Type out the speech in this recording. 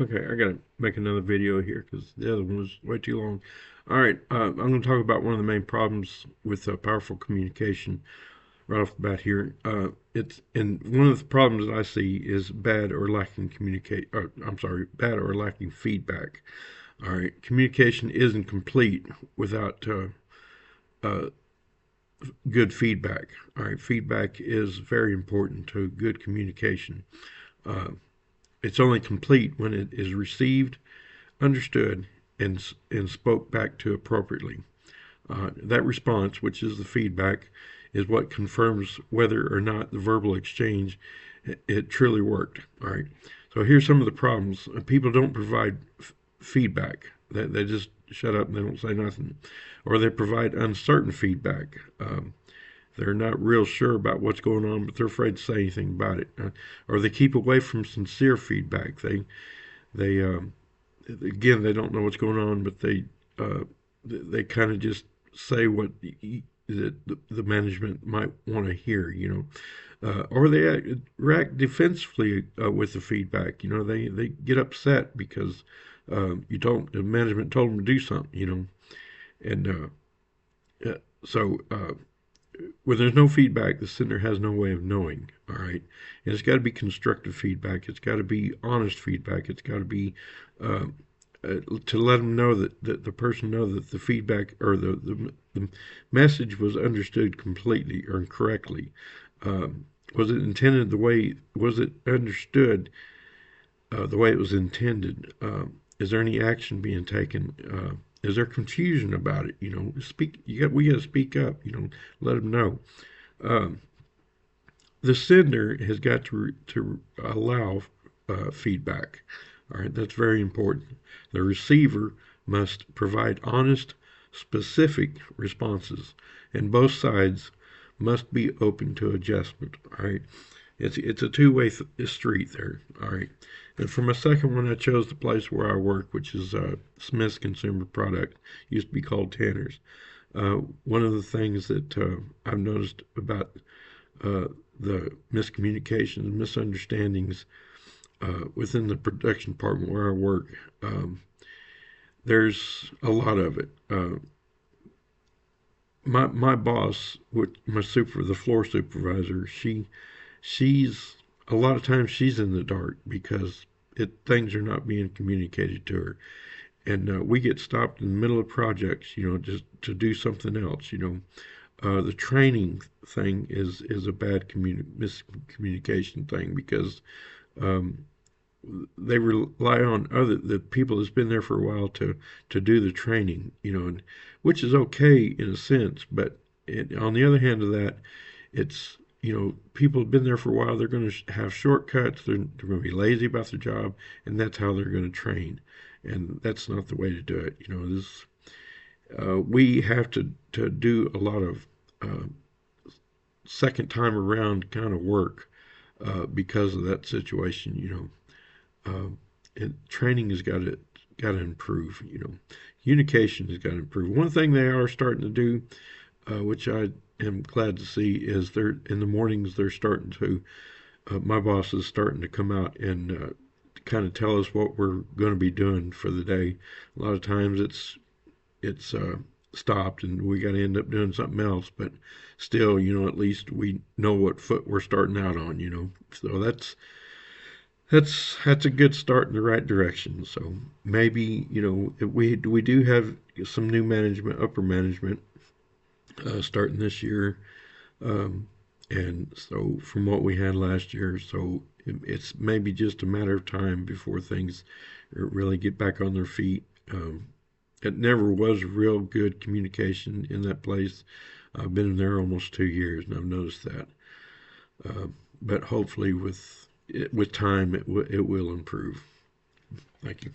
Okay, I gotta make another video here because the other one was way too long. All right, I'm going to talk about one of the main problems with powerful communication right off the bat here. And one of the problems that I see is bad or lacking communicate. I'm sorry, bad or lacking feedback. All right, communication isn't complete without uh, good feedback. All right, feedback is very important to good communication. Uh, it's only complete when it is received, understood, and spoke back to appropriately. That response, which is the feedback, is what confirms whether or not the verbal exchange it truly worked. All right. So here's some of the problems. People don't provide feedback. They just shut up and they don't say nothing, or they provide uncertain feedback. They're not real sure about what's going on, but they're afraid to say anything about it, or they keep away from sincere feedback. They again, they don't know what's going on, but they kind of just say what the management might want to hear, or they react defensively with the feedback. They get upset because the management told them to do something, and so when there's no feedback, the sender has no way of knowing. All right, and it's got to be constructive feedback. It's got to be honest feedback. It's got to be uh, to let them know that the person know that the feedback or the message was understood completely or correctly. Was it intended the way? Was it understood the way it was intended? Is there any action being taken? Is there confusion about it? Speak. We got to speak up. Let them know. Um, the sender has got to allow feedback. All right, that's very important. The receiver must provide honest, specific responses, and both sides must be open to adjustment. All right, it's a two-way street there. All right, and for my second one, I chose the place where I work, which is Smith's Consumer Product. Used to be called Tanner's. One of the things that I've noticed about uh, the miscommunications, misunderstandings within the production department where I work, there's a lot of it. My boss, the floor supervisor, she's a lot of times she's in the dark because things are not being communicated to her, and we get stopped in the middle of projects, just to do something else. The training thing is a bad miscommunication thing because um, they rely on the people that's been there for a while to do the training, and, which is okay in a sense, but on the other hand of that, it's people have been there for a while. They're going to have shortcuts. They're going to be lazy about their job, and that's how they're going to train, and that's not the way to do it. This we have to do a lot of uh, second time around kind of work because of that situation. And training has got to improve. Communication has got to improve. One thing they are starting to do, which I am glad to see, is they're in the mornings they're starting to. My boss is starting to come out and kind of tell us what we're going to be doing for the day. A lot of times it's stopped and we got to end up doing something else, but still, at least we know what foot we're starting out on. So that's a good start in the right direction. So maybe we do have some new management, upper management, starting this year, um, and so from what we had last year, so it's maybe just a matter of time before things really get back on their feet. It never was real good communication in that place. I've been there almost 2 years, and I've noticed that. Uh, but hopefully, with time, it will improve. Thank you.